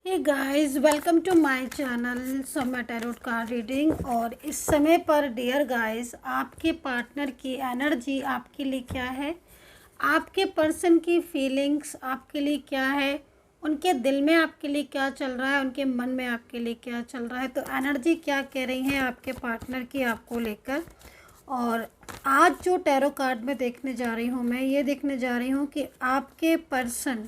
Hey guys, welcome to my channel Saumya tarot card reading. और इस समय पर डियर गाइस, आपके पार्टनर की एनर्जी आपके लिए क्या है, आपके पर्सन की फीलिंग्स आपके लिए क्या है, उनके दिल में आपके लिए क्या चल रहा है, उनके मन में आपके लिए क्या चल रहा है, तो एनर्जी क्या कह रही है आपके पार्टनर की आपको लेकर। और आज जो टैरो कार्ड में देखने जा रही हूँ, मैं ये देखने जा रही हूँ कि आपके पर्सन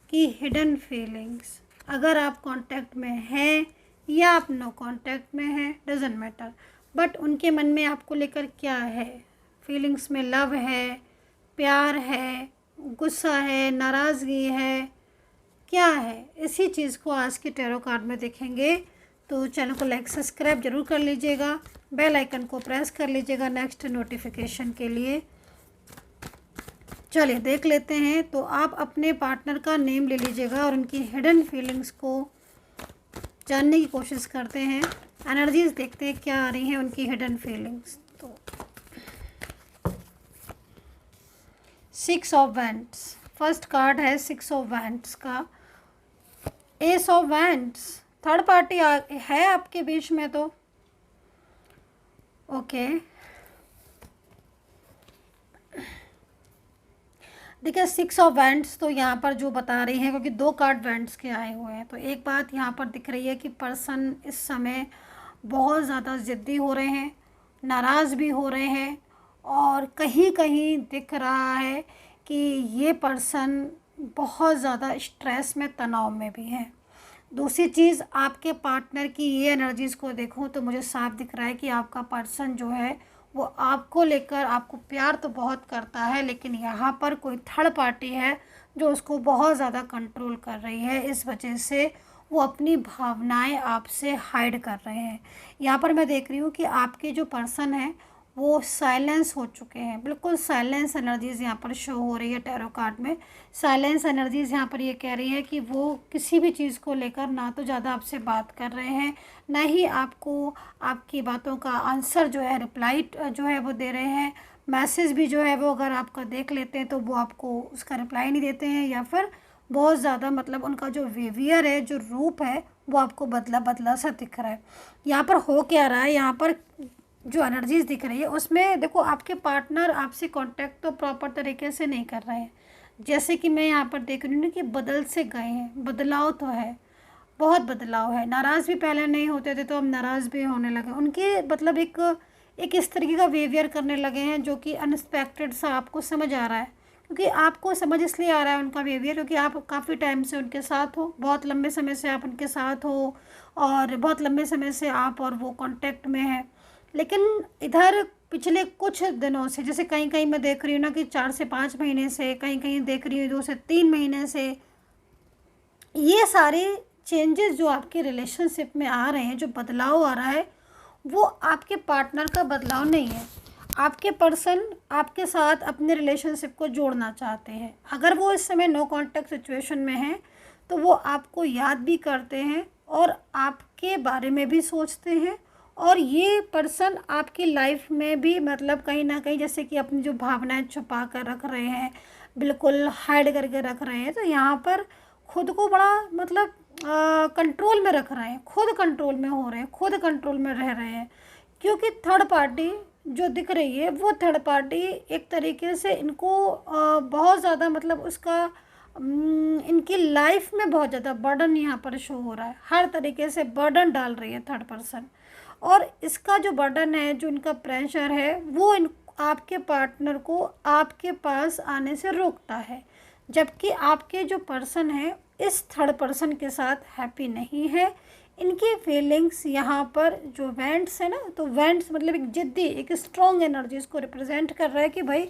की हिडन फीलिंग्स, अगर आप कांटेक्ट में हैं या आप नो कांटेक्ट में हैं, डजेंट मैटर, बट उनके मन में आपको लेकर क्या है। फीलिंग्स में लव है, प्यार है, गुस्सा है, नाराज़गी है, क्या है, इसी चीज़ को आज के टैरो कार्ड में देखेंगे। तो चैनल को लाइक सब्सक्राइब जरूर कर लीजिएगा, बेल आइकन को प्रेस कर लीजिएगा नेक्स्ट नोटिफिकेशन के लिए। चलिए देख लेते हैं। तो आप अपने पार्टनर का नेम ले लीजिएगा और उनकी हिडन फीलिंग्स को जानने की कोशिश करते हैं। एनर्जीज देखते हैं क्या आ रही हैं उनकी हिडन फीलिंग्स। तो 6 ऑफ वैंड्स, फर्स्ट कार्ड है 6 ऑफ वैंड्स का। S of wands, third party है आपके बीच में। तो ओके, देखिए 6 ऑफ वैंड्स तो यहाँ पर जो बता रही हैं, क्योंकि 2 कार्ड वैंड्स के आए हुए हैं, तो एक बात यहाँ पर दिख रही है कि पर्सन इस समय बहुत ज़्यादा ज़िद्दी हो रहे हैं, नाराज़ भी हो रहे हैं, और कहीं कहीं दिख रहा है कि ये पर्सन बहुत ज़्यादा स्ट्रेस में, तनाव में भी है। दूसरी चीज़, आपके पार्टनर की ये एनर्जीज़ को देखूँ तो मुझे साफ दिख रहा है कि आपका पर्सन जो है वो आपको लेकर, आपको प्यार तो बहुत करता है, लेकिन यहाँ पर कोई थर्ड पार्टी है जो उसको बहुत ज़्यादा कंट्रोल कर रही है। इस वजह से वो अपनी भावनाएं आपसे हाइड कर रहे हैं। यहाँ पर मैं देख रही हूँ कि आपके जो पर्सन है वो साइलेंस हो चुके हैं, बिल्कुल साइलेंस एनर्जीज़ यहाँ पर शो हो रही है टैरो कार्ड में। साइलेंस एनर्जीज़ यहाँ पर ये कह रही है कि वो किसी भी चीज़ को लेकर ना तो ज़्यादा आपसे बात कर रहे हैं, ना ही आपको आपकी बातों का आंसर जो है, रिप्लाई जो है वो दे रहे हैं। मैसेज भी जो है वो अगर आपका देख लेते हैं तो वो आपको उसका रिप्लाई नहीं देते हैं, या फिर बहुत ज़्यादा मतलब उनका जो बिहेवियर है, जो रूप है, वो आपको बदला बदला सा दिख रहा है। यहाँ पर हो क्या रहा है, यहाँ पर जो एनर्जीज दिख रही है उसमें देखो, आपके पार्टनर आपसे कांटेक्ट तो प्रॉपर तरीके से नहीं कर रहे हैं। जैसे कि मैं यहाँ पर देख रही हूँ कि बदल से गए हैं, बदलाव तो है, बहुत बदलाव है। नाराज़ भी पहले नहीं होते थे तो अब नाराज़ भी होने लगे। उनके मतलब एक इस तरीके का बिहेवियर करने लगे हैं जो कि अनएक्सपेक्टेड सा आपको समझ आ रहा है। क्योंकि आपको समझ इसलिए आ रहा है उनका बिहेवियर क्योंकि आप काफ़ी टाइम से उनके साथ हो, बहुत लंबे समय से आप उनके साथ हो, और बहुत लंबे समय से आप और वो कांटेक्ट में हैं। लेकिन इधर पिछले कुछ दिनों से, जैसे कहीं कहीं मैं देख रही हूँ ना कि 4 से 5 महीने से, कहीं कहीं देख रही हूँ 2 से 3 महीने से, ये सारे चेंजेस जो आपके रिलेशनशिप में आ रहे हैं, जो बदलाव आ रहा है, वो आपके पार्टनर का बदलाव नहीं है। आपके पर्सन आपके साथ अपने रिलेशनशिप को जोड़ना चाहते हैं। अगर वो इस समय नो कांटेक्ट सिचुएशन में हैं तो वो आपको याद भी करते हैं और आपके बारे में भी सोचते हैं। और ये पर्सन आपकी लाइफ में भी मतलब कहीं ना कहीं जैसे कि अपनी जो भावनाएं छुपा कर रख रहे हैं, बिल्कुल हाइड करके रख रहे हैं, तो यहाँ पर खुद को बड़ा मतलब कंट्रोल में रख रहे हैं, खुद कंट्रोल में हो रहे हैं, खुद कंट्रोल में रह रहे हैं। क्योंकि थर्ड पार्टी जो दिख रही है वो थर्ड पार्टी एक तरीके से इनको बहुत ज़्यादा मतलब उसका इनकी लाइफ में बहुत ज़्यादा बर्डन यहाँ पर शो हो रहा है। हर तरीके से बर्डन डाल रही है थर्ड पर्सन, और इसका जो बर्डन है, जो इनका प्रेशर है, वो आपके पार्टनर को आपके पास आने से रोकता है। जबकि आपके जो पर्सन है इस थर्ड पर्सन के साथ हैप्पी नहीं है। इनकी फीलिंग्स यहाँ पर जो वेंट्स है ना, तो वेंट्स मतलब एक जिद्दी, एक स्ट्रॉन्ग एनर्जी इसको रिप्रेजेंट कर रहा है कि भाई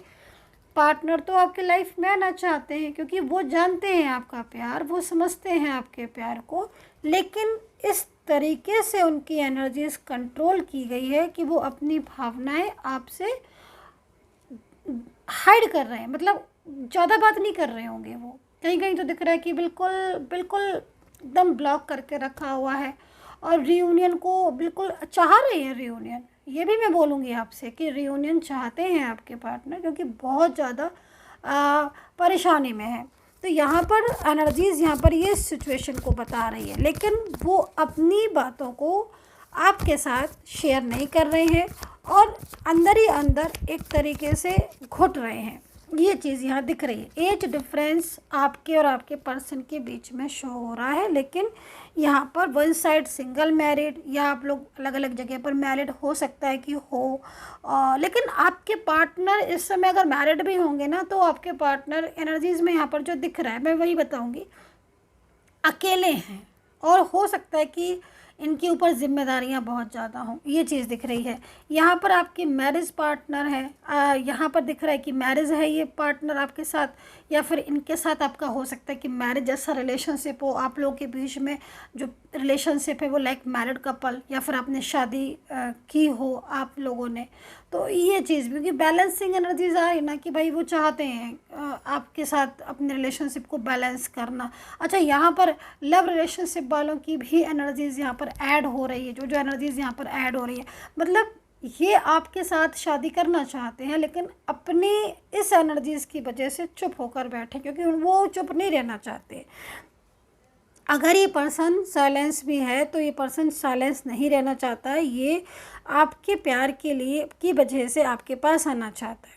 पार्टनर तो आपकी लाइफ में आना चाहते हैं, क्योंकि वो जानते हैं आपका प्यार, वो समझते हैं आपके प्यार को, लेकिन इस तरीके से उनकी एनर्जीज कंट्रोल की गई है कि वो अपनी भावनाएं आपसे हाइड कर रहे हैं, मतलब ज़्यादा बात नहीं कर रहे होंगे। वो कहीं कहीं तो दिख रहा है कि बिल्कुल बिल्कुल एकदम ब्लॉक करके रखा हुआ है, और रियूनियन को बिल्कुल चाह रहे हैं। रियूनियन, ये भी मैं बोलूँगी आपसे कि रियूनियन चाहते हैं आपके पार्टनर, क्योंकि बहुत ज़्यादा परेशानी में है। तो यहाँ पर एनर्जीज़ यहाँ पर ये सिचुएशन को बता रही है, लेकिन वो अपनी बातों को आपके साथ शेयर नहीं कर रहे हैं और अंदर ही अंदर एक तरीके से घुट रहे हैं। ये चीज़ यहाँ दिख रही है। एज डिफरेंस आपके और आपके पर्सन के बीच में शो हो रहा है, लेकिन यहाँ पर वन साइड सिंगल मैरिड या आप लोग अलग अलग जगह पर मैरिड हो सकता है कि हो, लेकिन आपके पार्टनर इस समय अगर मैरिड भी होंगे ना, तो आपके पार्टनर एनर्जीज़ में यहाँ पर जो दिख रहा है, मैं वही बताऊँगी, अकेले हैं और हो सकता है कि इनके ऊपर जिम्मेदारियां बहुत ज़्यादा हों। ये चीज़ दिख रही है। यहाँ पर आपकी मैरिज पार्टनर है, यहाँ पर दिख रहा है कि मैरिज है ये पार्टनर आपके साथ, या फिर इनके साथ आपका हो सकता है कि मैरिज जैसा रिलेशनशिप हो। आप लोगों के बीच में जो रिलेशनशिप है वो लाइक मैरिड कपल, या फिर आपने शादी की हो आप लोगों ने। तो ये चीज़ भी, क्योंकि बैलेंसिंग एनर्जीज आए ना कि भाई वो चाहते हैं आपके साथ अपने रिलेशनशिप को बैलेंस करना। अच्छा, यहाँ पर लव रिलेशनशिप वालों की भी एनर्जीज़ यहाँ पर ऐड हो रही है। जो एनर्जीज़ यहाँ पर ऐड हो रही है, मतलब ये आपके साथ शादी करना चाहते हैं, लेकिन अपनी इस एनर्जीज़ की वजह से चुप होकर बैठे, क्योंकि वो चुप नहीं रहना चाहते। अगर ये पर्सन साइलेंस भी है तो ये पर्सन साइलेंस नहीं रहना चाहता है, ये आपके प्यार के लिए की वजह से आपके पास आना चाहता है।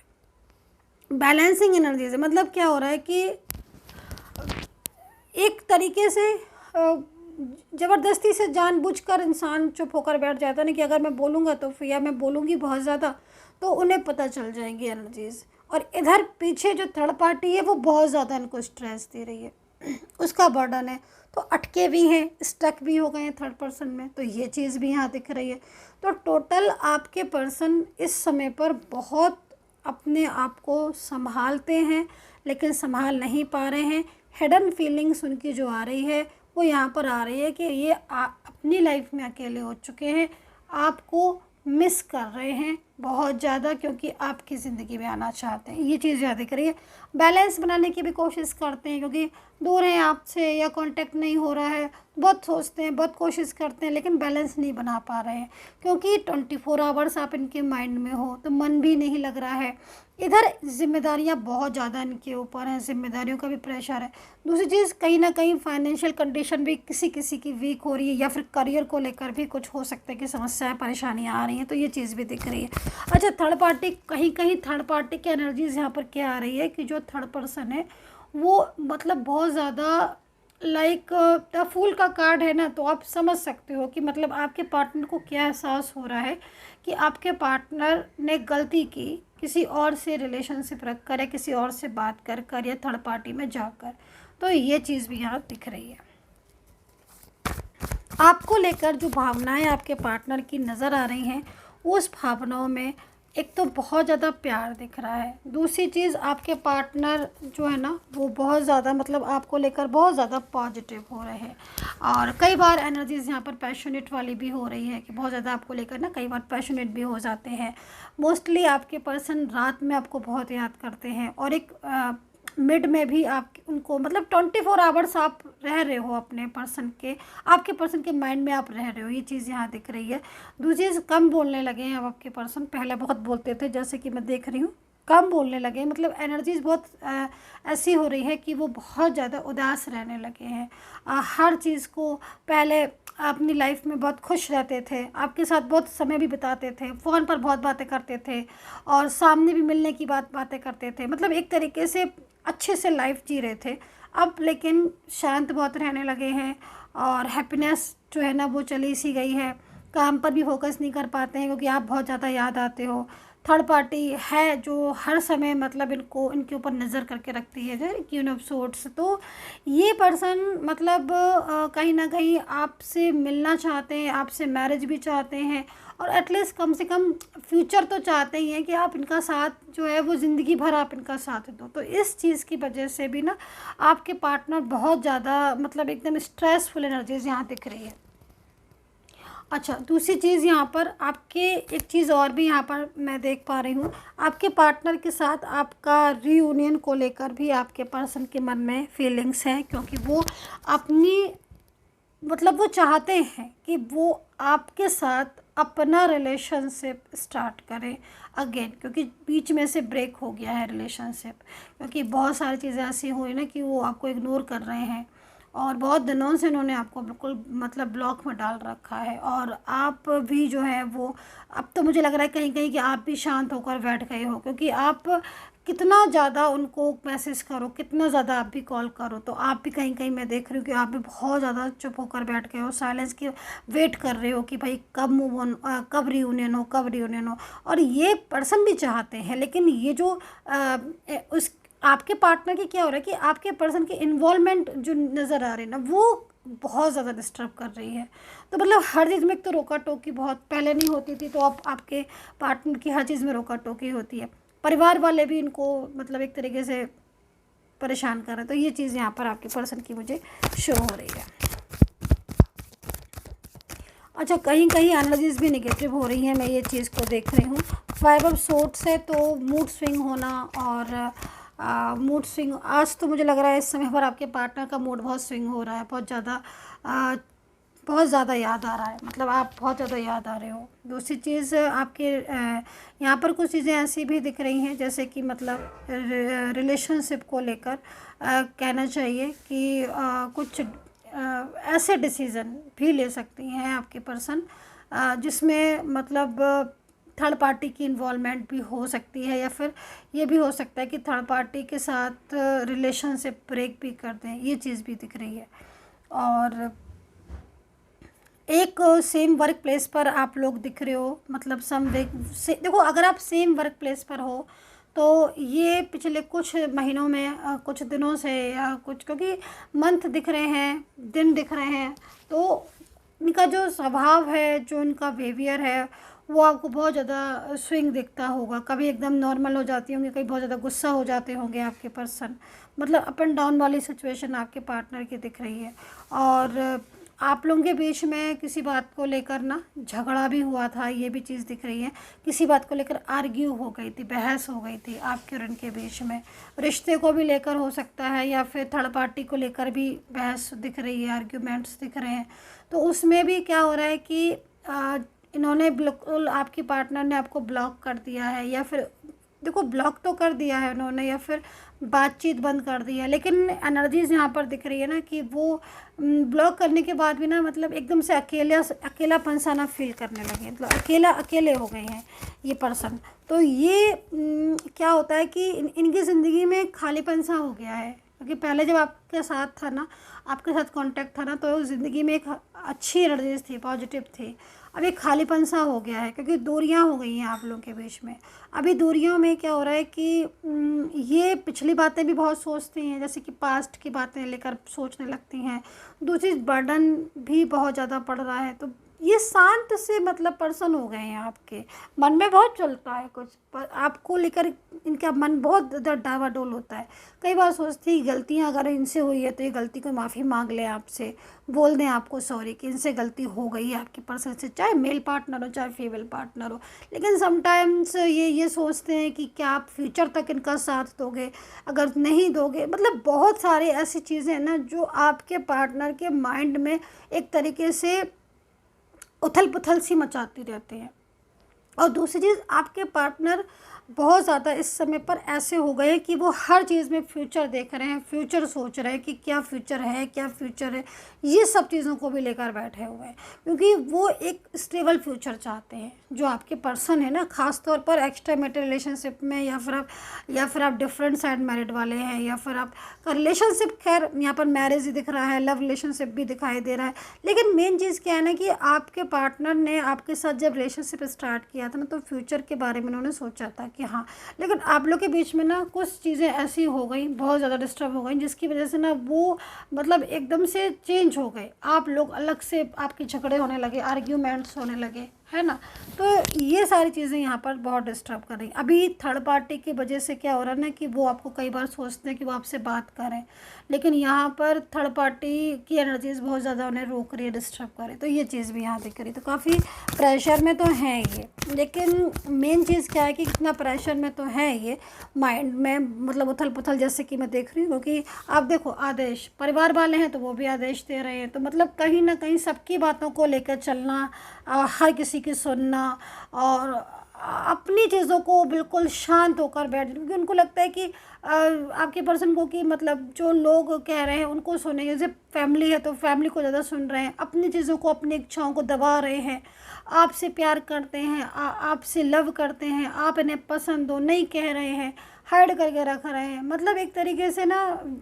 बैलेंसिंग एनर्जी से मतलब क्या हो रहा है कि एक तरीके से ज़बरदस्ती से जानबूझकर इंसान चुप होकर बैठ जाता है ना, कि अगर मैं बोलूँगा तो फिर, या मैं बोलूँगी बहुत ज़्यादा तो उन्हें पता चल जाएंगी एनर्जीज़। और इधर पीछे जो थर्ड पार्टी है वो बहुत ज़्यादा इनको स्ट्रेस दे रही है, उसका बर्डन है, तो अटके भी हैं, स्टक भी हो गए हैं थर्ड पर्सन में। तो ये चीज़ भी यहाँ दिख रही है। तो टोटल आपके पर्सन इस समय पर बहुत अपने आप को संभालते हैं, लेकिन संभाल नहीं पा रहे हैं। हिडन फीलिंग्स उनकी जो आ रही है वो यहाँ पर आ रही है कि ये अपनी लाइफ में अकेले हो चुके हैं, आपको मिस कर रहे हैं बहुत ज़्यादा, क्योंकि आपकी ज़िंदगी में आना चाहते हैं। ये चीज़ याद दिख रही है। बैलेंस बनाने की भी कोशिश करते हैं, क्योंकि दूर हैं आपसे या कांटेक्ट नहीं हो रहा है, बहुत सोचते हैं, बहुत कोशिश करते हैं, लेकिन बैलेंस नहीं बना पा रहे हैं, क्योंकि 24 आवर्स आप इनके माइंड में हो तो मन भी नहीं लग रहा है। इधर जिम्मेदारियां बहुत ज़्यादा इनके ऊपर हैं, जिम्मेदारियों का भी प्रेशर है। दूसरी चीज़, कहीं ना कहीं फाइनेंशियल कंडीशन भी किसी किसी की वीक हो रही है, या फिर करियर को लेकर भी कुछ हो सकता है कि समस्याएं परेशानियां आ रही हैं। तो ये चीज़ भी दिख रही है। अच्छा, थर्ड पार्टी, कहीं कहीं थर्ड पार्टी की एनर्जीज यहाँ पर क्या आ रही है कि जो थर्ड पर्सन है वो मतलब बहुत ज़्यादा लाइक द फूल का कार्ड है ना, तो आप समझ सकते हो कि मतलब आपके पार्टनर को क्या एहसास हो रहा है कि आपके पार्टनर ने गलती की किसी और से रिलेशनशिप रख कर, या किसी और से बात कर कर, या थर्ड पार्टी में जाकर। तो ये चीज़ भी यहाँ दिख रही है। आपको लेकर जो भावनाएं आपके पार्टनर की नज़र आ रही हैं, उस भावनाओं में एक तो बहुत ज़्यादा प्यार दिख रहा है। दूसरी चीज़, आपके पार्टनर जो है ना वो बहुत ज़्यादा मतलब आपको लेकर बहुत ज़्यादा पॉजिटिव हो रहे हैं। और कई बार एनर्जीज़ यहाँ पर पैशनेट वाली भी हो रही है कि बहुत ज़्यादा आपको लेकर ना कई बार पैशनेट भी हो जाते हैं। मोस्टली आपके पर्सन रात में आपको बहुत याद करते हैं, और एक मिड में भी आप उनको मतलब 24 आवर्स आप रह रहे हो अपने पर्सन के, आपके पर्सन के माइंड में आप रह रहे हो। ये चीज़ यहाँ दिख रही है। दूसरी चीज़, कम बोलने लगे हैं अब आपके पर्सन, पहले बहुत बोलते थे, जैसे कि मैं देख रही हूँ कम बोलने लगे, मतलब एनर्जीज़ बहुत ऐसी हो रही है कि वो बहुत ज़्यादा उदास रहने लगे हैं। हर चीज़ को, पहले अपनी लाइफ में बहुत खुश रहते थे, आपके साथ बहुत समय भी बिताते थे, फ़ोन पर बहुत बातें करते थे, और सामने भी मिलने की बातें करते थे, मतलब एक तरीके से अच्छे से लाइफ जी रहे थे। अब लेकिन शांत बहुत रहने लगे हैं, और हैप्पीनेस जो है ना वो चली सी गई है। काम पर भी फोकस नहीं कर पाते हैं, क्योंकि आप बहुत ज़्यादा याद आते हो। थर्ड पार्टी है जो हर समय मतलब इनके ऊपर नज़र करके रखती है, क्वीन ऑफ सोर्ड्स। तो ये पर्सन मतलब कहीं ना कहीं आपसे मिलना चाहते हैं, आपसे मैरिज भी चाहते हैं, और एटलीस्ट कम से कम फ्यूचर तो चाहते ही हैं कि आप इनका साथ जो है वो ज़िंदगी भर आप इनका साथ दो। तो इस चीज़ की वजह से भी ना आपके पार्टनर बहुत ज़्यादा मतलब एकदम स्ट्रेसफुल एनर्जीज यहाँ दिख रही है। अच्छा, दूसरी चीज़ यहाँ पर आपके एक चीज़ और भी यहाँ पर मैं देख पा रही हूँ, आपके पार्टनर के साथ आपका रीयूनियन को लेकर भी आपके पर्सन के मन में फीलिंग्स हैं, क्योंकि वो अपनी मतलब वो चाहते हैं कि वो आपके साथ अपना रिलेशनशिप स्टार्ट करें अगेन, क्योंकि बीच में से ब्रेक हो गया है रिलेशनशिप, क्योंकि बहुत सारी चीज़ें ऐसी हुई ना कि वो आपको इग्नोर कर रहे हैं और बहुत दिनों से उन्होंने आपको बिल्कुल मतलब ब्लॉक में डाल रखा है। और आप भी जो है वो, अब तो मुझे लग रहा है कहीं कहीं कि आप भी शांत होकर बैठ गए हो, क्योंकि आप कितना ज़्यादा उनको मैसेज करो, कितना ज़्यादा आप भी कॉल करो, तो आप भी कहीं कहीं मैं देख रही हूँ कि आप भी बहुत ज़्यादा चुप होकर बैठ गए हो, साइलेंस की वेट कर रहे हो कि भाई कब मूव ऑन, कब रियूनियन हो, कब रियूनियन हो। और ये पर्सन भी चाहते हैं, लेकिन ये जो उस आपके पार्टनर की क्या हो रहा है कि आपके पर्सन की इन्वॉल्वमेंट जो नज़र आ रही है ना, वो बहुत ज़्यादा डिस्टर्ब कर रही है। तो मतलब हर चीज़ में एक तो रोका टोकी बहुत पहले नहीं होती थी, तो अब आपके पार्टनर की हर चीज़ में रोका टोकी होती है। परिवार वाले भी इनको मतलब एक तरीके से परेशान कर रहे हैं। तो ये चीज़ यहाँ पर आपके पर्सन की मुझे शो हो रही है। अच्छा, कहीं कहीं एनर्जीज भी नेगेटिव हो रही हैं, मैं ये चीज़ को देख रही हूँ। 5 ऑफ सोर्ड्स है, तो मूड स्विंग होना और मूड स्विंग आज तो मुझे लग रहा है इस समय पर आपके पार्टनर का मूड बहुत स्विंग हो रहा है, बहुत ज़्यादा याद आ रहा है, मतलब आप बहुत ज़्यादा याद आ रहे हो। दूसरी चीज़ आपके यहाँ पर कुछ चीज़ें ऐसी भी दिख रही हैं जैसे कि मतलब रिलेशनशिप को लेकर कहना चाहिए कि कुछ ऐसे डिसीज़न भी ले सकती हैं आपके पर्सन जिसमें मतलब थर्ड पार्टी की इन्वॉल्वमेंट भी हो सकती है, या फिर ये भी हो सकता है कि थर्ड पार्टी के साथ रिलेशनशिप ब्रेक भी कर दें, ये चीज़ भी दिख रही है। और एक सेम वर्क प्लेस पर आप लोग दिख रहे हो, मतलब देखो अगर आप सेम वर्क प्लेस पर हो तो ये पिछले कुछ महीनों में कुछ दिनों से या कुछ, क्योंकि मंथ दिख रहे हैं, दिन दिख रहे हैं, तो इनका जो स्वभाव है, जो इनका बिहेवियर है, वो आपको बहुत ज़्यादा स्विंग दिखता होगा। कभी एकदम नॉर्मल हो जाती होंगी, कभी बहुत ज़्यादा गुस्सा हो जाते होंगे आपके पर्सन, मतलब अप एंड डाउन वाली सिचुएशन आपके पार्टनर की दिख रही है। और आप लोगों के बीच में किसी बात को लेकर ना झगड़ा भी हुआ था, ये भी चीज़ दिख रही है। किसी बात को लेकर आर्ग्यू हो गई थी, बहस हो गई थी आपके और उनके बीच में, रिश्ते को भी लेकर हो सकता है, या फिर थर्ड पार्टी को लेकर भी बहस दिख रही है, आर्ग्यूमेंट्स दिख रहे हैं। तो उसमें भी क्या हो रहा है कि इन्होंने बिल्कुल आपकी पार्टनर ने आपको ब्लॉक कर दिया है, या फिर देखो ब्लॉक तो कर दिया है उन्होंने, या फिर बातचीत बंद कर दी है, लेकिन एनर्जीज यहाँ पर दिख रही है ना कि वो ब्लॉक करने के बाद भी ना मतलब एकदम से अकेलापन सा ना फील करने लगे, मतलब अकेले हो गए हैं ये पर्सन। तो ये क्या होता है कि इनकी ज़िंदगी में खालीपन सा हो गया है, क्योंकि पहले जब आपके साथ था ना, आपके साथ कांटेक्ट था ना, तो ज़िंदगी में एक अच्छी एनर्जीज थी, पॉजिटिव थी। अब एक खालीपन सा हो गया है, क्योंकि दूरियां हो गई हैं आप लोगों के बीच में। अभी दूरियों में क्या हो रहा है कि ये पिछली बातें भी बहुत सोचती हैं, जैसे कि पास्ट की बातें लेकर सोचने लगती हैं। दूसरी बर्डन भी बहुत ज़्यादा पड़ रहा है, तो ये शांत से मतलब पर्सन हो गए हैं आपके। मन में बहुत चलता है कुछ, पर आपको लेकर इनका मन बहुत ज़्यादा डावाडोल होता है। कई बार सोचती है गलतियाँ अगर इनसे हुई है तो ये गलती को माफ़ी मांग ले आपसे, बोल दें आपको सॉरी कि इनसे गलती हो गई है आपके पर्सन से, चाहे मेल पार्टनर हो चाहे फीमेल पार्टनर हो। लेकिन समटाइम्स ये सोचते हैं कि क्या आप फ्यूचर तक इनका साथ दोगे, अगर नहीं दोगे, मतलब बहुत सारी ऐसी चीज़ें हैं ना जो आपके पार्टनर के माइंड में एक तरीके से उथल पुथल सी मचाती रहती हैं। और दूसरी चीज़, आपके पार्टनर बहुत ज़्यादा इस समय पर ऐसे हो गए कि वो हर चीज़ में फ्यूचर देख रहे हैं, फ्यूचर सोच रहे हैं कि क्या फ्यूचर है, क्या फ्यूचर है, ये सब चीज़ों को भी लेकर बैठे हुए हैं, क्योंकि वो एक स्टेबल फ्यूचर चाहते हैं। जो आपके पर्सन है ना, ख़ास तौर पर एक्स्ट्रा मैरिटल रिलेशनशिप में, या फिर आप डिफरेंट साइड मैरिड वाले हैं, या फिर आपका रिलेशनशिप, खैर यहाँ पर मैरिज ही दिख रहा है, लव रिलेशनशिप भी दिखाई दे रहा है। लेकिन मेन चीज़ क्या है ना कि आपके पार्टनर ने आपके साथ जब रिलेशनशिप स्टार्ट किया था ना, तो फ्यूचर के बारे में उन्होंने सोचा था कि हाँ, लेकिन आप लोग के बीच में ना कुछ चीज़ें ऐसी हो गई, बहुत ज़्यादा डिस्टर्ब हो गई, जिसकी वजह से ना वो मतलब एकदम से चेंज हो गए। आप लोग अलग से, आपके झगड़े होने लगे, आर्ग्यूमेंट्स होने लगे, है ना। तो ये सारी चीज़ें यहाँ पर बहुत डिस्टर्ब कर रही। अभी थर्ड पार्टी की वजह से क्या हो रहा है ना कि वो आपको कई बार सोचते हैं कि वो आपसे बात करें, लेकिन यहाँ पर थर्ड पार्टी की एनर्जीज बहुत ज़्यादा उन्हें रोक रही है, डिस्टर्ब कर रही है। तो ये चीज़ भी यहाँ दिख रही है। तो काफ़ी प्रेशर में तो है ये, लेकिन मेन चीज़ क्या है कि कितना प्रेशर में तो है ये, माइंड में मतलब उथल पुथल जैसे कि मैं देख रही हूँ। क्योंकि आप देखो, आदेश परिवार वाले हैं तो वो भी आदेश दे रहे हैं, तो मतलब कहीं ना कहीं सबकी बातों को लेकर चलना हर किसी की सुनना और अपनी चीज़ों को बिल्कुल शांत होकर बैठ, क्योंकि उनको लगता है कि आपके पर्सन को कि मतलब जो लोग कह रहे हैं उनको सुने। जैसे फैमिली है तो फैमिली को ज़्यादा सुन रहे हैं, अपनी चीज़ों को, अपनी इच्छाओं को दबा रहे हैं। आपसे प्यार करते हैं, आपसे लव करते हैं, आप इन्हें पसंद हो नहीं कह रहे हैं, हाइड करके रख रहे हैं। मतलब एक तरीके से ना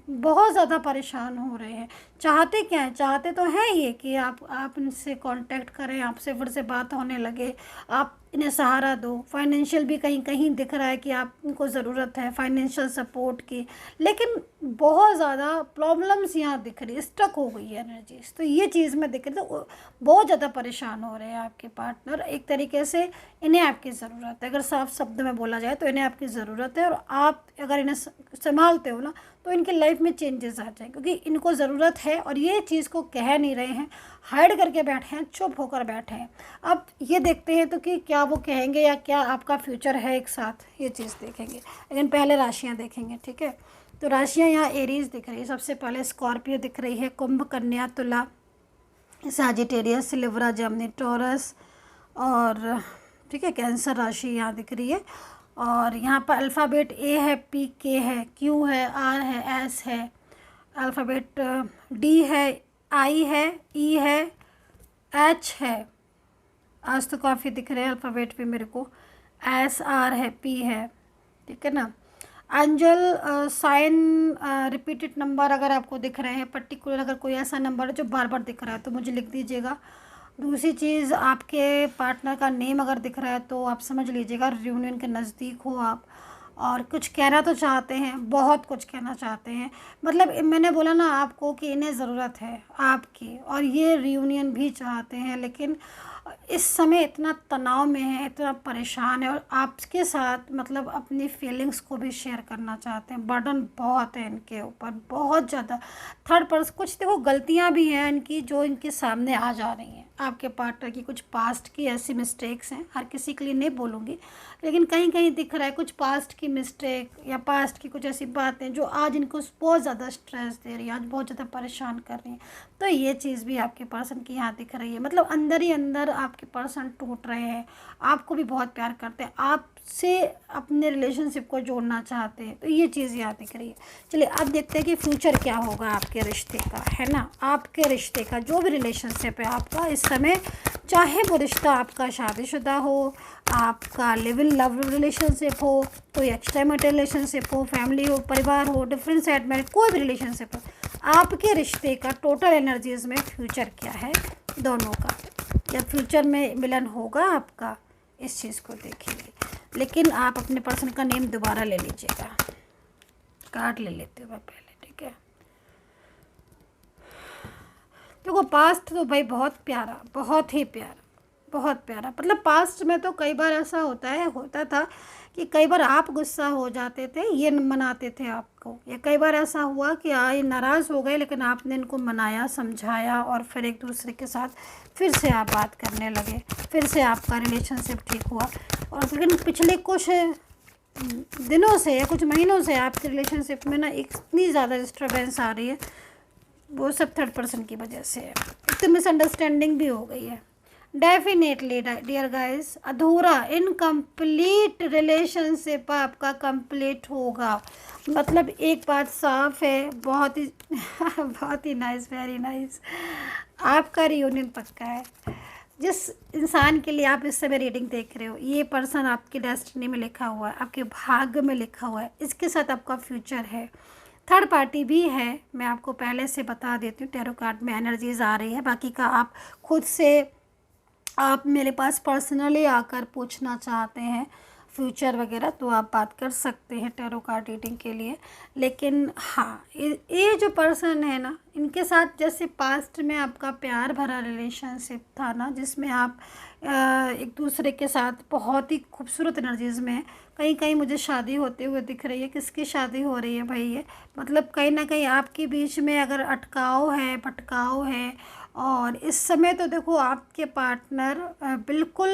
बहुत ज़्यादा परेशान हो रहे हैं। चाहते क्या है, चाहते तो हैं ये कि आप इनसे कांटेक्ट करें, आपसे फिर से बात होने लगे, आप इन्हें सहारा दो। फाइनेंशियल भी कहीं कहीं दिख रहा है कि आपको ज़रूरत है फाइनेंशियल सपोर्ट की, लेकिन बहुत ज़्यादा प्रॉब्लम्स यहाँ दिख रही है, स्टक हो गई है एनर्जीज। तो ये चीज़ में दिख रही है, तो बहुत ज़्यादा परेशान हो रहे हैं आपके पार्टनर। एक तरीके से इन्हें आपकी ज़रूरत है, अगर साफ शब्द में बोला जाए तो इन्हें आपकी ज़रूरत है। और आप अगर इन्हें संभालते हो ना तो इनकी लाइफ में चेंजेस आ जाए, क्योंकि इनको ज़रूरत है और ये चीज़ को कह नहीं रहे हैं, हाइड करके बैठे हैं, चुप होकर बैठे हैं। अब ये देखते हैं तो कि क्या वो कहेंगे या क्या आपका फ्यूचर है एक साथ, ये चीज़ देखेंगे। लेकिन पहले राशियाँ देखेंगे, ठीक है। तो राशियाँ यहाँ एरीज दिख रही है, सबसे पहले स्कॉर्पियो दिख रही है, कुंभ, कन्या, तुला, सजिटेरियस, लिब्रा, जमनी, टॉरस और ठीक है कैंसर राशि यहाँ दिख रही है। और यहाँ पर अल्फ़ाबेट ए है, पी, के है, क्यू है, आर है, एस है, अल्फ़ाबेट डी है, आई है, ई है, एच है। आज तो काफ़ी दिख रहे हैं अल्फ़ाबेट भी मेरे को, एस, आर है, पी है, ठीक है ना। एंजल साइन रिपीटेड नंबर अगर आपको दिख रहे हैं, पर्टिकुलर अगर कोई ऐसा नंबर है जो बार बार दिख रहा है तो मुझे लिख दीजिएगा। दूसरी चीज़, आपके पार्टनर का नेम अगर दिख रहा है तो आप समझ लीजिएगा रियूनियन के नज़दीक हो आप, और कुछ कहना तो चाहते हैं, बहुत कुछ कहना चाहते हैं। मतलब मैंने बोला ना आपको कि इन्हें ज़रूरत है आपकी, और ये रियूनियन भी चाहते हैं, लेकिन इस समय इतना तनाव में है, इतना परेशान है, और आपके साथ मतलब अपनी फीलिंग्स को भी शेयर करना चाहते हैं। बर्डन बहुत है इनके ऊपर, बहुत ज़्यादा। थर्ड पर्सन, कुछ देखो गलतियां भी हैं इनकी जो इनके सामने आ जा रही हैं। आपके पार्टनर की कुछ पास्ट की ऐसी मिस्टेक्स हैं, हर किसी के लिए नहीं बोलूँगी, लेकिन कहीं कहीं दिख रहा है कुछ पास्ट की मिस्टेक या पास्ट की कुछ ऐसी बातें जो आज इनको बहुत ज़्यादा स्ट्रेस दे रही है, आज बहुत ज़्यादा परेशान कर रही हैं। तो ये चीज़ भी आपके पर्सन की यहाँ दिख रही है। मतलब अंदर ही अंदर आपके पर्सन टूट रहे हैं, आपको भी बहुत प्यार करते हैं, आपसे अपने रिलेशनशिप को जोड़ना चाहते हैं। तो ये चीज़ यहाँ दिख रही है। चलिए अब देखते हैं कि फ्यूचर क्या होगा आपके रिश्ते का, है ना। आपके रिश्ते का जो भी रिलेशनशिप है आपका इस समय, चाहे वो रिश्ता आपका शादीशुदा हो, आपका लिव इन लव रिलेशनशिप हो, कोई एक्सट्रीमेट रिलेशनशिप हो, फैमिली हो, परिवार हो, डिफरेंट साइड में कोई भी रिलेशनशिप हो, आपके रिश्ते का टोटल एनर्जीज में फ्यूचर क्या है दोनों का, या फ्यूचर में मिलन होगा आपका, इस चीज़ को देखेंगे। लेकिन आप अपने पर्सन का नेम दोबारा ले लीजिएगा, कार्ड ले लेते हो पहले, ठीक है। देखो पास्ट तो भाई बहुत प्यारा, बहुत ही प्यारा, बहुत प्यारा। मतलब पास्ट में तो कई बार ऐसा होता था कि कई बार आप गुस्सा हो जाते थे, ये मनाते थे आपको, या कई बार ऐसा हुआ कि ये नाराज़ हो गए लेकिन आपने इनको मनाया, समझाया, और फिर एक दूसरे के साथ फिर से आप बात करने लगे, फिर से आपका रिलेशनशिप ठीक हुआ। और लेकिन पिछले कुछ दिनों से या कुछ महीनों से आपके रिलेशनशिप में ना इतनी ज़्यादा डिस्टर्बेंस आ रही है, वो सब थर्ड पर्सन की वजह से है। एक तो मिसअंडरस्टैंडिंग भी हो गई है। डेफिनेटली डियर गाइस, अधूरा इनकम्प्लीट रिलेशनशिप आपका कंप्लीट होगा। मतलब एक बात साफ है, बहुत ही बहुत ही नाइस, वेरी नाइस, आपका रियूनियन पक्का है। जिस इंसान के लिए आप इस समय रीडिंग देख रहे हो, ये पर्सन आपकी डेस्टिनी में लिखा हुआ है, आपके भाग्य में लिखा हुआ है, इसके साथ आपका फ्यूचर है। थर्ड पार्टी भी है, मैं आपको पहले से बता देती हूँ, टैरो कार्ड में एनर्जीज आ रही है। बाकी का आप खुद से, आप मेरे पास पर्सनली आकर पूछना चाहते हैं फ्यूचर वगैरह तो आप बात कर सकते हैं टैरो कार्ड रीडिंग के लिए। लेकिन हाँ, ये जो पर्सन है ना, इनके साथ जैसे पास्ट में आपका प्यार भरा रिलेशनशिप था ना, जिसमें आप एक दूसरे के साथ बहुत ही खूबसूरत एनर्जीज़ में, कहीं कहीं मुझे शादी होते हुए दिख रही है। किसकी शादी हो रही है भाई? ये मतलब कहीं ना कहीं आपके बीच में अगर अटकाव है, भटकाव है, और इस समय तो देखो आपके पार्टनर बिल्कुल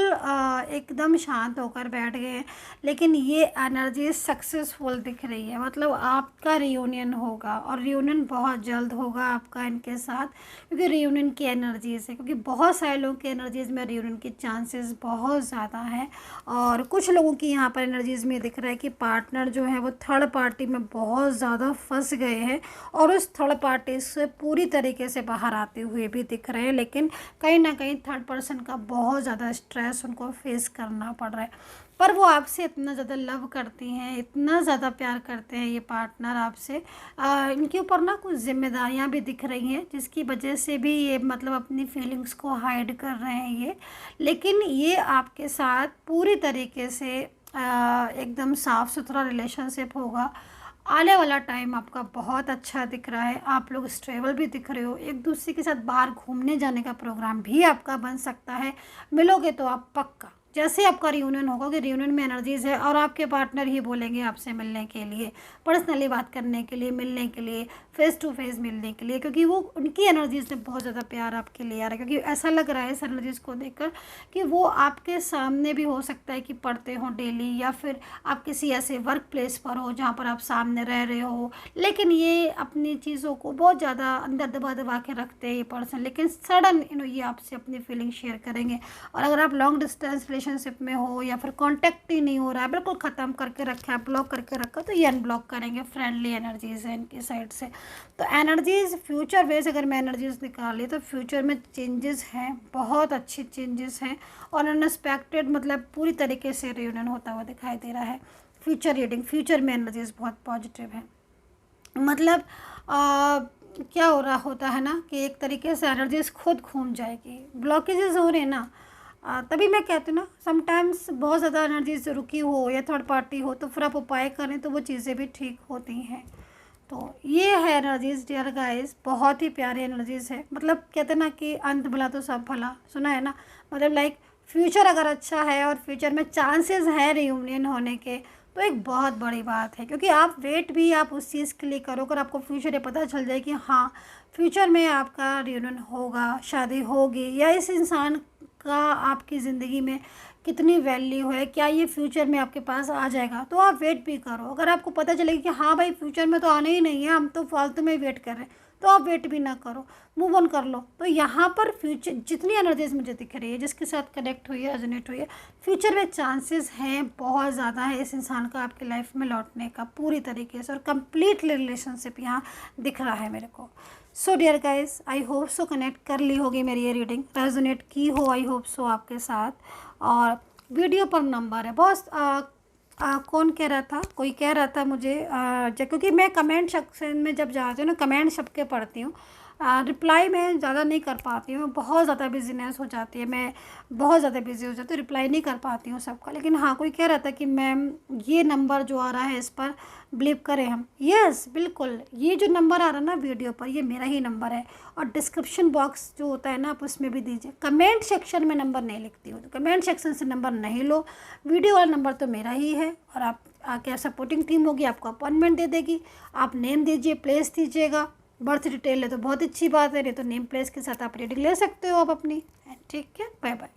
एकदम शांत होकर बैठ गए हैं, लेकिन ये एनर्जी सक्सेसफुल दिख रही है। मतलब आपका रियूनियन होगा और रियूनियन बहुत जल्द होगा आपका इनके साथ, क्योंकि रियूनियन की एनर्जीज है, क्योंकि बहुत सारे लोगों की एनर्जीज में रियूनियन की चांसेस बहुत ज़्यादा हैं। और कुछ लोगों की यहाँ पर एनर्जीज में दिख रहा है कि पार्टनर जो है वो थर्ड पार्टी में बहुत ज़्यादा फंस गए हैं और उस थर्ड पार्टी से पूरी तरीके से बाहर आते हुए भी दिख रहे हैं, लेकिन कहीं ना कहीं थर्ड पर्सन का बहुत ज़्यादा स्ट्रेस उनको फेस करना पड़ रहा है। पर वो आपसे इतना ज़्यादा लव करती हैं, इतना ज़्यादा प्यार करते हैं ये पार्टनर आपसे। इनके ऊपर ना कुछ जिम्मेदारियां भी दिख रही हैं, जिसकी वजह से भी ये मतलब अपनी फीलिंग्स को हाइड कर रहे हैं ये। लेकिन ये आपके साथ पूरी तरीके से एकदम साफ़ सुथरा रिलेशनशिप होगा। आने वाला टाइम आपका बहुत अच्छा दिख रहा है, आप लोग स्टेबल भी दिख रहे हो, एक दूसरे के साथ बाहर घूमने जाने का प्रोग्राम भी आपका बन सकता है। मिलोगे तो आप पक्का, जैसे आपका रियूनियन होगा कि रियूनियन में एनर्जीज है और आपके पार्टनर ही बोलेंगे आपसे मिलने के लिए, पर्सनली बात करने के लिए, मिलने के लिए, फेस टू फेस मिलने के लिए, क्योंकि वो उनकी एनर्जीज में बहुत ज़्यादा प्यार आपके लिए आ रहा है। क्योंकि ऐसा लग रहा है इस एनर्जीज को देखकर कि वो आपके सामने भी हो सकता है कि पढ़ते हो डेली, या फिर आप किसी ऐसे वर्क प्लेस पर हो जहाँ पर आप सामने रह रहे हो, लेकिन ये अपनी चीज़ों को बहुत ज़्यादा अंदर दबा दबा के रखते हैं ये पर्सन, लेकिन सडन ये आपसे अपनी फीलिंग शेयर करेंगे। और अगर आप लॉन्ग डिस्टेंस रिलेशनशिप में हो या फिर कांटेक्ट ही नहीं हो रहा है, बिल्कुल ख़त्म करके रखा है, ब्लॉक करके रखा, तो ये अनब्लॉक करेंगे। फ्रेंडली एनर्जीज है इनकी साइड से। तो एनर्जीज फ्यूचर वेज अगर मैं एनर्जीज निकाली तो फ्यूचर में चेंजेस हैं, बहुत अच्छी चेंजेस हैं और अनएक्सपेक्टेड मतलब पूरी तरीके से रियूनियन होता हुआ दिखाई दे रहा है। फ्यूचर रीडिंग, फ्यूचर में एनर्जीज बहुत पॉजिटिव है। मतलब क्या हो रहा होता है ना कि एक तरीके से एनर्जीज खुद घूम जाएगी। ब्लॉकेजेस हो रहे हैं ना, तभी मैं कहती हूँ ना, समटाइम्स बहुत ज़्यादा एनर्जीज रुकी हो या थर्ड पार्टी हो तो फिर आप उपाय करें तो वो चीज़ें भी ठीक होती हैं। तो ये है एनर्जीज डियर गाइस, बहुत ही प्यारी एनर्जीज है। मतलब कहते हैं ना कि अंत भला तो सब भला, सुना है ना। मतलब लाइक फ्यूचर अगर अच्छा है और फ्यूचर में चांसेस हैं रियूनियन होने के, तो एक बहुत बड़ी बात है। क्योंकि आप वेट भी आप उस चीज़ के लिए करो, अगर आपको फ्यूचर ये पता चल जाए कि हाँ फ्यूचर में आपका रियूनियन होगा, शादी होगी, या इस इंसान का आपकी ज़िंदगी में कितनी वैल्यू है, क्या ये फ्यूचर में आपके पास आ जाएगा, तो आप वेट भी करो। अगर आपको पता चलेगा कि हाँ भाई फ्यूचर में तो आने ही नहीं है, हम तो फालतू में वेट कर रहे हैं, तो आप वेट भी ना करो, मूव ऑन कर लो। तो यहाँ पर फ्यूचर जितनी एनर्जीज मुझे दिख रही है, जिसके साथ कनेक्ट हुई है, रेजोनेट हुई है, फ्यूचर में चांसेस हैं बहुत ज़्यादा है इस इंसान का आपकी लाइफ में लौटने का पूरी तरीके से, और कंप्लीट रिलेशनशिप यहाँ दिख रहा है मेरे को। So dear guys, I hope so connect कर ली होगी मेरी ये रीडिंग, रेजोनेट की हो आई होप सो आपके साथ। और वीडियो पर नंबर है बहुत कौन कह रहा था, कोई कह रहा था मुझे क्योंकि मैं कमेंट सेक्शन में जब जाती हूँ ना, कमेंट सबके पढ़ती हूँ, रिप्लाई मैं ज़्यादा नहीं कर पाती हूँ, बहुत ज़्यादा बिजीनेस हो जाती है, मैं बहुत ज़्यादा बिजी हो जाती हूँ, रिप्लाई नहीं कर पाती हूँ सबका। लेकिन हाँ, कोई कह रहा था कि मैम ये नंबर जो आ रहा है इस पर बिलीव करें हम। यस बिल्कुल, ये जो नंबर आ रहा है ना वीडियो पर, ये मेरा ही नंबर है। और डिस्क्रिप्शन बॉक्स जो होता है ना, आप उसमें भी दीजिए। कमेंट सेक्शन में नंबर नहीं लिखती हूँ, तो कमेंट सेक्शन से नंबर नहीं लो, वीडियो वाला नंबर तो मेरा ही है। और आप आके सपोर्टिंग टीम होगी, आपको अपॉइंटमेंट दे देगी। आप नेम दीजिए, प्लेस दीजिएगा, बर्थ डिटेल है तो बहुत अच्छी बात है, नहीं तो नेम प्लेस के साथ आप रीडिंग ले सकते हो आप अपनी। ठीक है, बाय बाय।